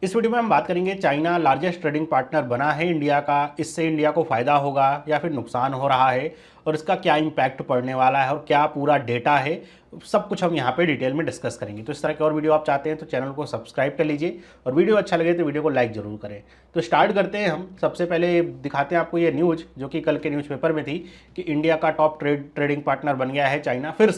इस वीडियो में हम बात करेंगे चाइना लार्जेस्ट ट्रेडिंग पार्टनर बना है इंडिया का, इससे इंडिया को फ़ायदा होगा या फिर नुकसान हो रहा है और इसका क्या इम्पैक्ट पड़ने वाला है और क्या पूरा डेटा है, सब कुछ हम यहाँ पे डिटेल में डिस्कस करेंगे। तो इस तरह की और वीडियो आप चाहते हैं तो चैनल को सब्सक्राइब कर लीजिए और वीडियो अच्छा लगे तो वीडियो को लाइक जरूर करें। तो स्टार्ट करते हैं हम। सबसे पहले दिखाते हैं आपको ये न्यूज़ जो कि कल के न्यूज़पेपर में थी कि इंडिया का टॉप ट्रेडिंग पार्टनर बन गया है चाइना। फिर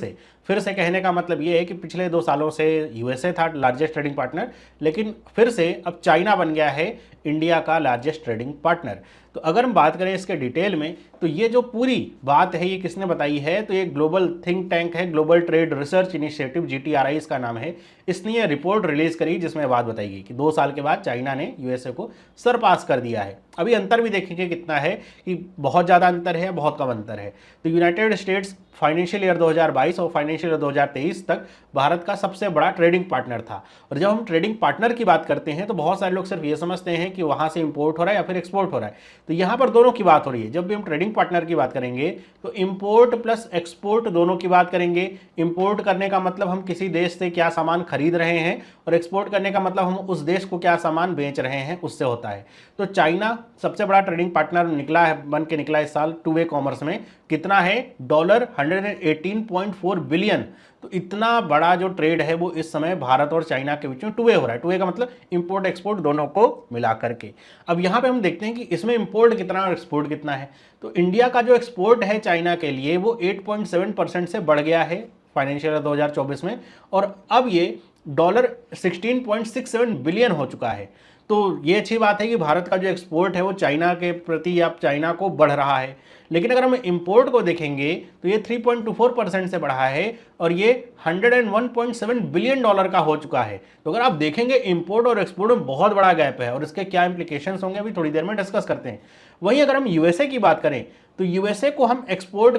से कहने का मतलब ये है कि पिछले 2 सालों से यूएसए था लार्जेस्ट ट्रेडिंग पार्टनर, लेकिन फिर से अब चाइना बन गया है इंडिया का लार्जेस्ट ट्रेडिंग पार्टनर। तो अगर हम बात करें इसके डिटेल में तो ये जो पूरी बात है ये किसने बताई है, तो ये ग्लोबल थिंक टैंक है, global trade research initiative, GTRI इसका नाम है। इसने ये रिपोर्ट रिलीज करी जिसमें बात बताई गई कि 2 साल के बाद चाइना ने यूएसए को सरपास कर दिया है। अभी अंतर भी देखेंगे कितना है, कि बहुत ज़्यादा अंतर है, बहुत कम अंतर है। तो यूनाइटेड स्टेट्स फाइनेंशियल ईयर 2022 और फाइनेंशियल ईयर 2023 तक भारत का सबसे बड़ा ट्रेडिंग पार्टनर था। और जब हम ट्रेडिंग पार्टनर की बात करते हैं तो बहुत सारे लोग सिर्फ ये समझते हैं कि वहाँ से इंपोर्ट हो रहा है या फिर एक्सपोर्ट हो रहा है, तो यहाँ पर दोनों की बात हो रही है। जब भी हम ट्रेडिंग पार्टनर की बात करेंगे तो इंपोर्ट प्लस एक्सपोर्ट दोनों की बात करेंगे। इंपोर्ट करने का मतलब हम किसी देश से क्या सामान खरीद रहे हैं और एक्सपोर्ट करने का मतलब हम उस देश को क्या सामान बेच रहे हैं, उससे होता है। तो चाइना सबसे बड़ा ट्रेडिंग पार्टनर निकला है, बन के निकला इस साल टू वे कॉमर्स में। कितना है? $118.4 बिलियन। तो इतना बड़ा जो ट्रेड है वो इस समय भारत और चाइना के बीच में टू वे हो रहा है। टू वे का मतलब इंपोर्ट एक्सपोर्ट दोनों को मिला करके। अब यहाँ पे हम देखते हैं कि इसमें इंपोर्ट कितना और एक्सपोर्ट कितना है। तो इंडिया का जो एक्सपोर्ट है चाइना के लिए वो 8.7% से बढ़ गया है फाइनेंशियल 2024 में, और अब ये $16.67 बिलियन हो चुका है। तो ये अच्छी बात है कि भारत का जो एक्सपोर्ट है वो चाइना के प्रति या चाइना को बढ़ रहा है। लेकिन अगर हम इंपोर्ट को देखेंगे तो ये 3.24% से बढ़ा है और ये $101.7 बिलियन का हो चुका है। तो अगर आप देखेंगे इंपोर्ट और एक्सपोर्ट में बहुत बड़ा गैप है और इसके क्या इंप्लीकेशंस होंगे अभी थोड़ी देर में डिस्कस करते हैं। वहीं अगर हम यूएसए की बात करें तो यूएसए को हम एक्सपोर्ट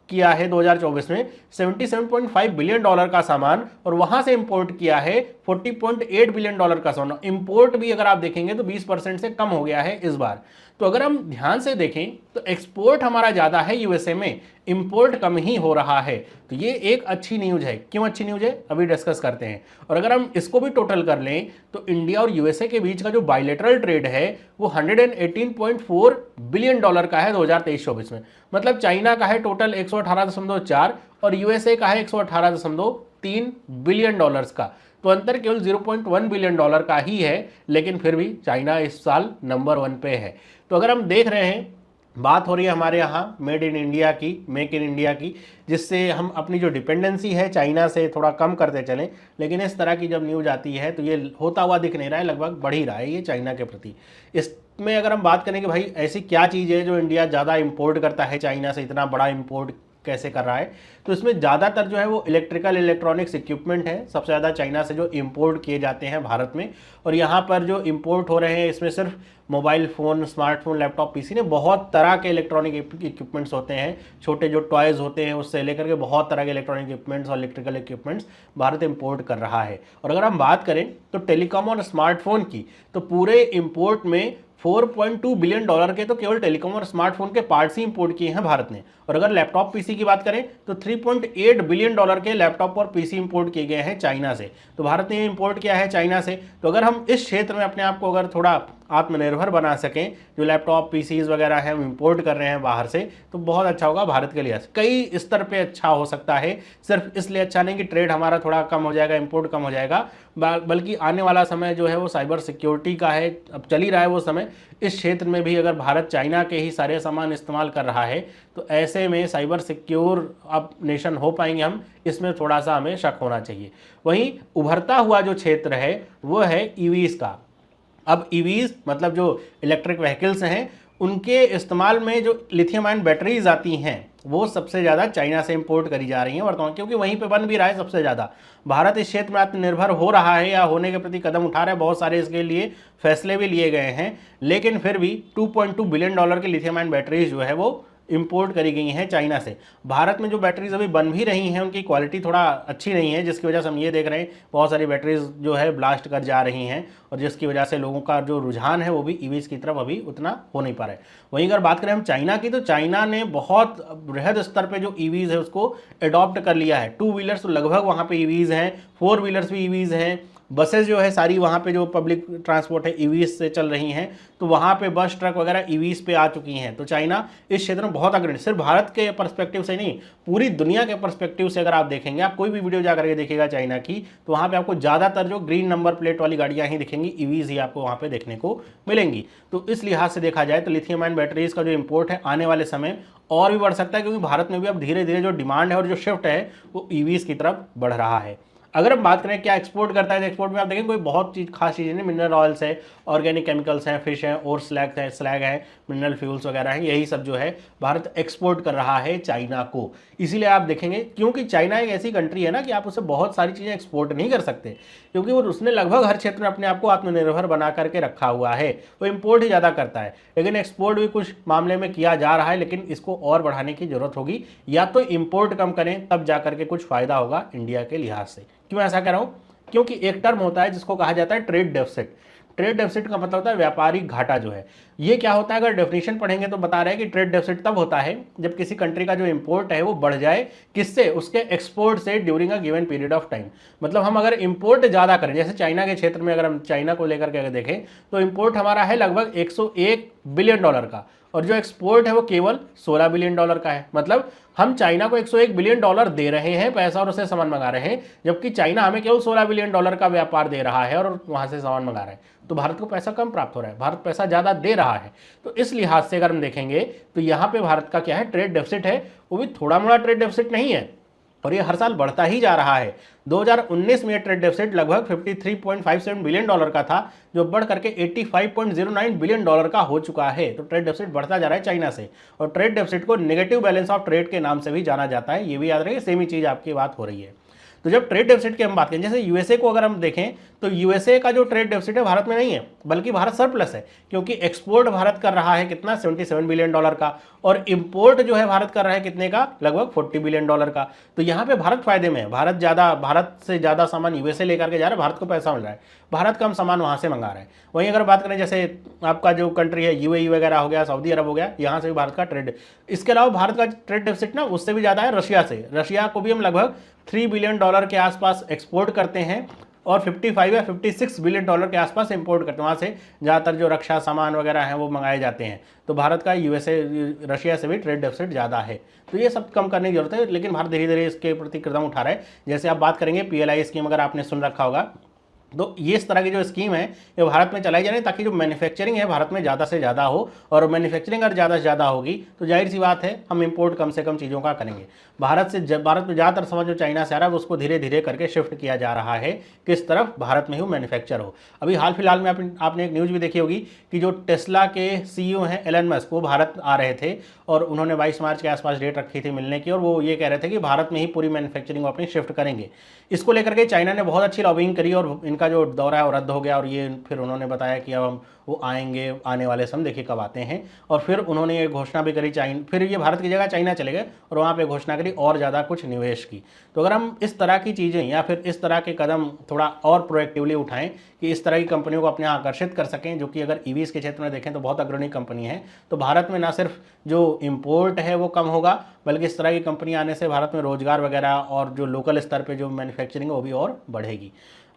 किया है 2024 में $77.5 बिलियन का सामान, और वहां से इंपोर्ट किया है $40.8 बिलियन का सामान। इंपोर्ट भी अगर आप देखेंगे तो 20% से कम हो गया है इस बार। तो अगर हम ध्यान से देखें तो एक्सपोर्ट हमारा ज़्यादा है यूएसए में, इंपोर्ट कम ही हो रहा है। तो ये एक अच्छी न्यूज़ है। क्यों अच्छी न्यूज़ है अभी डिस्कस करते हैं। और अगर हम इसको भी टोटल कर लें तो इंडिया और यूएसए के बीच का जो बायलेटरल ट्रेड है वो $118.4 बिलियन का है 2023-24 में। मतलब चाइना का है टोटल 118.4 और यूएसए का है 118.3 बिलियन का। तो अंतर केवल 0.1 बिलियन का ही है, लेकिन फिर भी चाइना इस साल नंबर 1 पे है। तो अगर हम देख रहे हैं, बात हो रही है हमारे यहाँ मेड इन इंडिया की, मेक इन इंडिया की, जिससे हम अपनी जो डिपेंडेंसी है चाइना से थोड़ा कम करते चलें। लेकिन इस तरह की जब न्यूज़ आती है तो ये होता हुआ दिख नहीं रहा है, लगभग बढ़ ही रहा है ये चाइना के प्रति। इसमें अगर हम बात करें कि भाई ऐसी क्या चीज़ है जो इंडिया ज़्यादा इंपोर्ट करता है चाइना से, इतना बड़ा इंपोर्ट कैसे कर रहा है, तो इसमें ज़्यादातर जो है वो इलेक्ट्रॉनिक्स इक्विपमेंट है सबसे ज़्यादा चाइना से जो इंपोर्ट किए जाते हैं भारत में। और यहाँ पर जो इंपोर्ट हो रहे हैं इसमें सिर्फ mobile phone, smartphone, laptop, PC ने बहुत तरह के इलेक्ट्रॉनिक इक्विपमेंट्स होते हैं, छोटे जो टॉयज़ होते हैं उससे लेकर के बहुत तरह के इलेक्ट्रॉनिक इक्विपमेंट्स और इलेक्ट्रिकल इक्विपमेंट्स भारत इंपोर्ट कर रहा है। और अगर हम बात करें तो टेलीकॉम और स्मार्टफोन की, तो पूरे इंपोर्ट में $4.2 बिलियन के तो केवल टेलीकॉम और स्मार्टफोन के पार्ट्स ही इंपोर्ट किए हैं भारत ने। और अगर लैपटॉप पीसी की बात करें तो $3.8 बिलियन के लैपटॉप और पीसी इंपोर्ट किए गए हैं चाइना से। तो भारत ने इंपोर्ट किया है चाइना से। तो अगर हम इस क्षेत्र में अपने आप को अगर थोड़ा आत्मनिर्भर बना सकें, जो लैपटॉप पीसीज वगैरह हैं हम इंपोर्ट कर रहे हैं बाहर से, तो बहुत अच्छा होगा भारत के लिए। कई स्तर पे अच्छा हो सकता है, सिर्फ इसलिए अच्छा नहीं कि ट्रेड हमारा थोड़ा कम हो जाएगा, इंपोर्ट कम हो जाएगा, बल्कि आने वाला समय जो है वो साइबर सिक्योरिटी का है, अब चल ही रहा है वो समय। इस क्षेत्र में भी अगर भारत चाइना के ही सारे सामान इस्तेमाल कर रहा है तो ऐसे में साइबर सिक्योर अब नेशन हो पाएंगे हम, इसमें थोड़ा सा हमें शक होना चाहिए। वहीं उभरता हुआ जो क्षेत्र है वो है ईवीज का। अब ईवीज मतलब जो इलेक्ट्रिक व्हीकल्स हैं उनके इस्तेमाल में जो लिथियम आयन बैटरीज आती हैं वो सबसे ज़्यादा चाइना से इंपोर्ट करी जा रही हैं वर्तमान, क्योंकि वहीं पे बन भी रहा है सबसे ज़्यादा। भारत इस क्षेत्र में आत्मनिर्भर हो रहा है या होने के प्रति कदम उठा रहा है, बहुत सारे इसके लिए फैसले भी लिए गए हैं, लेकिन फिर भी $2.2 बिलियन की लिथियम आयन बैटरीज जो है वो इंपोर्ट करी गई हैं चाइना से। भारत में जो बैटरीज अभी बन भी रही हैं उनकी क्वालिटी थोड़ा अच्छी नहीं है, जिसकी वजह से हम ये देख रहे हैं बहुत सारी बैटरीज जो है ब्लास्ट कर जा रही हैं, और जिसकी वजह से लोगों का जो रुझान है वो भी ईवीज की तरफ अभी उतना हो नहीं पा रहा है। वहीं अगर बात करें हम चाइना की, तो चाइना ने बहुत बृहद स्तर पर जो ईवीज है उसको अडॉप्ट कर लिया है। 2 व्हीलर्स तो लगभग वहाँ पर ईवीज हैं, 4 व्हीलर्स भी ईवीज हैं, बसेस जो है सारी वहाँ पे जो पब्लिक ट्रांसपोर्ट है ईवीज से चल रही हैं, तो वहाँ पे बस ट्रक वगैरह ईवीज पे आ चुकी हैं। तो चाइना इस क्षेत्र में बहुत अग्रणी, सिर्फ भारत के पर्सपेक्टिव से नहीं, पूरी दुनिया के पर्सपेक्टिव से अगर आप देखेंगे, आप कोई भी वीडियो जाकर के देखिएगा चाइना की, तो वहाँ पे आपको ज़्यादातर जो ग्रीन नंबर प्लेट वाली गाड़ियाँ ही दिखेंगी, ईवीज ही आपको वहाँ पे देखने को मिलेंगी। तो इस लिहाज से देखा जाए तो लिथियम आयन बैटरीज का जो इम्पोर्ट है आने वाले समय और भी बढ़ सकता है, क्योंकि भारत में भी अब धीरे धीरे जो डिमांड है और जो शिफ्ट है वो ईवीज की तरफ बढ़ रहा है। अगर हम बात करें क्या एक्सपोर्ट करता है, तो एक्सपोर्ट में आप देखें कोई बहुत खास चीज़ें नहीं, मिनरल ऑयल्स है, ऑर्गेनिक केमिकल्स हैं, फिश हैं और स्लैग है, मिनरल फ्यूल्स वगैरह हैं, यही सब जो है भारत एक्सपोर्ट कर रहा है चाइना को। इसीलिए आप देखेंगे, क्योंकि चाइना एक ऐसी कंट्री है ना कि आप उससे बहुत सारी चीज़ें एक्सपोर्ट नहीं कर सकते, क्योंकि वो उसने लगभग हर क्षेत्र में अपने आप को आत्मनिर्भर बना करके रखा हुआ है, वो इम्पोर्ट ही ज़्यादा करता है। लेकिन एक्सपोर्ट भी कुछ मामले में किया जा रहा है, लेकिन इसको और बढ़ाने की जरूरत होगी, या तो इम्पोर्ट कम करें तब जा करके कुछ फायदा होगा इंडिया के लिहाज से। क्यों ऐसा कह रहा हूँ? क्योंकि एक टर्म होता है जिसको कहा जाता है ट्रेड डेफिसिट। ट्रेड डेफिसिट का मतलब होता है व्यापारिक घाटा जो है। ये क्या होता है, अगर डेफिनेशन पढ़ेंगे तो बता रहे हैं कि ट्रेड डेफिसिट तब होता है जब किसी कंट्री का जो इंपोर्ट है वो बढ़ जाए, किससे? उसके एक्सपोर्ट से during a given period of time. मतलब हम अगर इंपोर्ट ज़्यादा करें, जैसे चाइना के क्षेत्र में अगर हम चाइना को लेकर के अगर देखें तो इंपोर्ट हमारा है लगभग 101 बिलियन डॉलर का, और जो एक्सपोर्ट है वो केवल 16 बिलियन डॉलर का है। मतलब हम चाइना को 101 बिलियन डॉलर दे रहे हैं पैसा और उससे सामान मंगा रहे हैं, जबकि चाइना हमें केवल 16 बिलियन डॉलर का व्यापार दे रहा है और वहां से सामान मंगा रहा है। तो भारत को पैसा कम प्राप्त हो रहा है, भारत पैसा ज़्यादा दे रहा है। तो इस लिहाज से अगर हम देखेंगे तो यहाँ पे भारत का क्या है, ट्रेड डेफिसिट है, वो भी थोड़ा मोड़ा ट्रेड डेफिसिट नहीं है, और ये हर साल बढ़ता ही जा रहा है। 2019 में ट्रेड डेफिसिट लगभग 53.57 बिलियन डॉलर का था, जो बढ़ करके 85.09 बिलियन डॉलर का हो चुका है। तो ट्रेड डेफिसिट बढ़ता जा रहा है चाइना से, और ट्रेड डेफिसिट को नेगेटिव बैलेंस ऑफ ट्रेड के नाम से भी जाना जाता है। ये भी याद रखिए, सेम ही चीज़ आपकी बात हो रही है। तो जब ट्रेड डेफिसिट की हम बात करें, जैसे यूएसए को अगर हम देखें तो यूएसए का जो ट्रेड डेफिसिट है भारत में नहीं है, बल्कि भारत सरप्लस है, क्योंकि एक्सपोर्ट भारत कर रहा है कितना, 77 बिलियन डॉलर का, और इंपोर्ट जो है भारत कर रहा है कितने का, लगभग 40 बिलियन डॉलर का। तो यहाँ पे भारत फायदे में है, भारत से ज़्यादा सामान यूएसए लेकर के जा रहा है, भारत को पैसा मिल रहा है, भारत कम सामान वहाँ से मंगा रहा है। वहीं अगर बात करें जैसे आपका जो कंट्री है यूएई वगैरह हो गया, सऊदी अरब हो गया, यहाँ से भी भारत का ट्रेड, इसके अलावा भारत का ट्रेड डेफिसिट ना उससे भी ज़्यादा है रशिया से। रशिया को भी हम लगभग 3 बिलियन डॉलर के आसपास एक्सपोर्ट करते हैं, और 55 या 56 बिलियन डॉलर के आसपास इंपोर्ट करते हैं, वहाँ से ज़्यादातर जो रक्षा सामान वगैरह हैं वो मंगाए जाते हैं। तो भारत का रशिया से भी ट्रेड डेफिसिट ज़्यादा है। तो ये सब कम करने की जरूरत है, लेकिन भारत धीरे धीरे इसके प्रति कदम उठा रहा है। जैसे आप बात करेंगे PLI स्कीम, अगर आपने सुन रखा होगा, तो ये इस तरह की जो स्कीम है ये भारत में चलाई जा रही है, ताकि जो मैन्युफैक्चरिंग है भारत में ज़्यादा से ज़्यादा हो, और मैन्युफैक्चरिंग अगर ज़्यादा से ज़्यादा होगी तो जाहिर सी बात है हम इंपोर्ट कम से कम चीज़ों का करेंगे। भारत में ज़्यादातर सामान जो चाइना से आ रहा है उसको धीरे धीरे करके शिफ्ट किया जा रहा है किस तरफ, भारत में ही मैन्युफैक्चर हो। अभी हाल फिलहाल में आपने एक न्यूज़ भी देखी होगी कि जो टेस्ला के CEO हैं एलन मस्क, वो भारत आ रहे थे, और उन्होंने 22 मार्च के आसपास डेट रखी थी मिलने की, और वो ये कह रहे थे कि भारत में ही पूरी मैन्युफैक्चरिंग अपनी शिफ्ट करेंगे। इसको लेकर के चाइना ने बहुत अच्छी लॉबिंग करी, और इनका जो दौरा है वो रद्द हो गया, और ये फिर उन्होंने बताया कि अब हम वो आएंगे, आने वाले समय देखिए कब आते हैं। और फिर उन्होंने ये घोषणा भी करी, फिर ये भारत की जगह चाइना चले गए और वहाँ पे घोषणा करी और ज़्यादा कुछ निवेश की। तो अगर हम इस तरह की चीज़ें या फिर इस तरह के कदम थोड़ा और प्रोएक्टिवली उठाएं कि इस तरह की कंपनियों को अपने यहाँ आकर्षित कर सकें, जो कि अगर ईवीज़ के क्षेत्र में देखें तो बहुत अग्रणी कंपनी है, तो भारत में ना सिर्फ जो इम्पोर्ट है वो कम होगा, बल्कि इस तरह की कंपनी आने से भारत में रोजगार वगैरह और जो लोकल स्तर पर जो मैन्युफैक्चरिंग है वो भी और बढ़ेगी।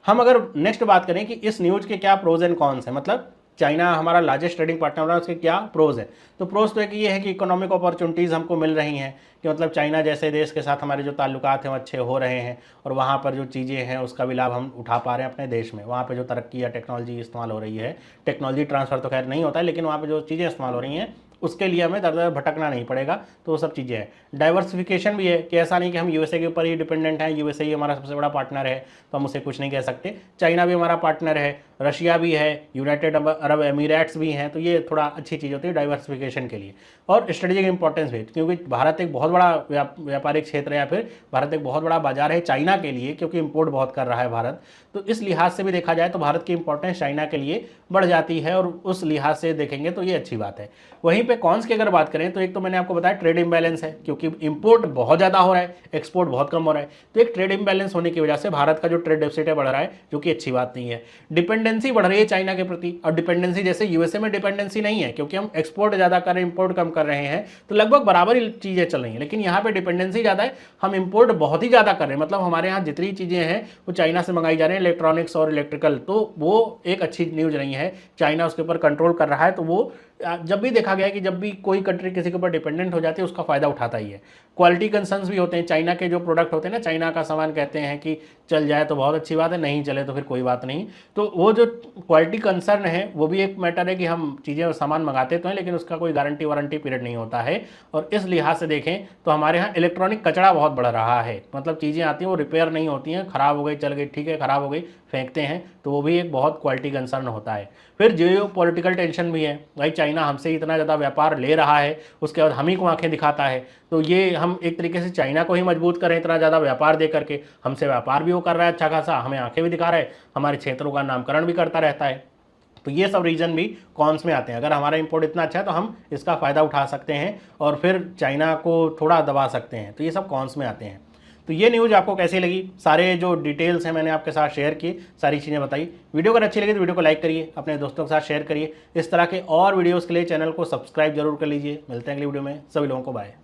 हम अगर नेक्स्ट बात करें कि इस न्यूज़ के क्या प्रोज एंड कॉन्स हैं, मतलब चाइना हमारा लार्जेस्ट ट्रेडिंग पार्टनर है, उसके क्या प्रोज है। तो प्रोज तो एक ये है कि इकोनॉमिक अपॉर्चुनिटीज़ हमको मिल रही हैं, कि मतलब चाइना जैसे देश के साथ हमारे जो ताल्लुकात हैं वो अच्छे हो रहे हैं, और वहाँ पर जो चीज़ें हैं उसका भी लाभ हम उठा पा रहे हैं अपने देश में। वहाँ पर जो तरक्की या टेक्नोलॉजी इस्तेमाल हो रही है, टेक्नोलॉजी ट्रांसफ़र तो खैर नहीं होता है, लेकिन वहाँ पर जो चीज़ें इस्तेमाल हो रही हैं उसके लिए हमें दर दर भटकना नहीं पड़ेगा। तो वो सब चीज़ें हैं। डाइवर्सिफिकेशन भी है कि ऐसा नहीं कि हम यूएसए के ऊपर ही डिपेंडेंट हैं, यूएसए ही हमारा सबसे बड़ा पार्टनर है तो हम उसे कुछ नहीं कह सकते। चाइना भी हमारा पार्टनर है, रशिया भी है, यूनाइटेड अरब एमिरेट्स भी हैं। तो ये थोड़ा अच्छी चीज़ होती है डाइवर्सिफिकेशन के लिए, और स्ट्रेटेजिक इंपॉर्टेंस भी, क्योंकि भारत एक बहुत बड़ा व्यापारिक क्षेत्र है, या फिर भारत एक बहुत बड़ा बाजार है चाइना के लिए, क्योंकि इंपोर्ट बहुत कर रहा है भारत। तो इस लिहाज से भी देखा जाए तो भारत की इंपॉर्टेंस चाइना के लिए बढ़ जाती है, और उस लिहाज से देखेंगे तो ये अच्छी बात है। वहीं पे पे कॉन्स की अगर बात करें तो एक तो मैंने आपको बताया ट्रेड इम्बैलेंस है, क्योंकि इंपोर्ट बहुत ज़्यादा हो रहा है, एक्सपोर्ट बहुत कम हो रहा है, तो एक ट्रेड इम्बैलेंस होने की वजह से भारत का जो ट्रेड डेफिसिट है बढ़ रहा है, जो कि अच्छी बात नहीं है। डिपेंडेंसी बढ़ रही है चाइना के प्रति, और डिपेंडेंसी जैसे यूएसए में डिपेंडेंसी नहीं है, क्योंकि हम एक्सपोर्ट ज़्यादा कर रहे हैं, इंपोर्ट कम कर रहे हैं, तो लगभग बराबर ही चीज़ें चल रही हैं। लेकिन यहाँ पे डिपेंडेंसी ज़्यादा है, हम इंपोर्ट बहुत ही ज़्यादा कर रहे हैं, मतलब हमारे यहाँ जितनी चीज़ें हैं वो चाइना से मंगाई जा रही हैं, इलेक्ट्रॉनिक्स और इलेक्ट्रिकल, तो वो एक अच्छी न्यूज़ नहीं है। चाइना उसके ऊपर कंट्रोल कर रहा है, तो वो जब भी देखा गया है कि जब भी कोई कंट्री किसी के ऊपर डिपेंडेंट हो जाती है उसका फ़ायदा उठाता ही है। क्वालिटी कंसर्न्स भी होते हैं, चाइना के जो प्रोडक्ट होते हैं ना, चाइना का सामान कहते हैं कि चल जाए तो बहुत अच्छी बात है, नहीं चले तो फिर कोई बात नहीं। तो वो जो क्वालिटी कंसर्न है वो भी एक मैटर है कि हम चीज़ें और सामान मंगाते तो हैं, लेकिन उसका कोई गारंटी वारंटी पीरियड नहीं होता है। और इस लिहाज से देखें तो हमारे यहाँ इलेक्ट्रॉनिक कचरा बहुत बढ़ रहा है, मतलब चीज़ें आती हैं वो रिपेयर नहीं होती हैं, ख़राब हो गई चल गई ठीक है, ख़राब हो गई फेंकते हैं, तो वो भी एक बहुत क्वालिटी कंसर्न होता है। फिर जियो पॉलिटिकल टेंशन भी है, भाई चाइना हमसे इतना ज़्यादा व्यापार ले रहा है, उसके बाद हम ही को आंखें दिखाता है, तो ये हम एक तरीके से चाइना को ही मजबूत करें, इतना ज़्यादा व्यापार दे करके हमसे व्यापार भी वो कर रहा है अच्छा खासा, हमें आंखें भी दिखा रहा है, हमारे क्षेत्रों का नामकरण भी करता रहता है। तो ये सब रीजन भी कॉन्स में आते हैं। अगर हमारा इंपोर्ट इतना अच्छा है तो हम इसका फ़ायदा उठा सकते हैं और फिर चाइना को थोड़ा दबा सकते हैं, तो ये सब कॉन्स में आते हैं। तो ये न्यूज़ आपको कैसी लगी, सारे जो डिटेल्स हैं मैंने आपके साथ शेयर किए, सारी चीज़ें बताई। वीडियो अगर अच्छी लगी तो वीडियो को लाइक करिए, अपने दोस्तों के साथ शेयर करिए। इस तरह के और वीडियोज़ के लिए चैनल को सब्सक्राइब जरूर कर लीजिए। मिलते हैं अगली वीडियो में, सभी लोगों को बाय।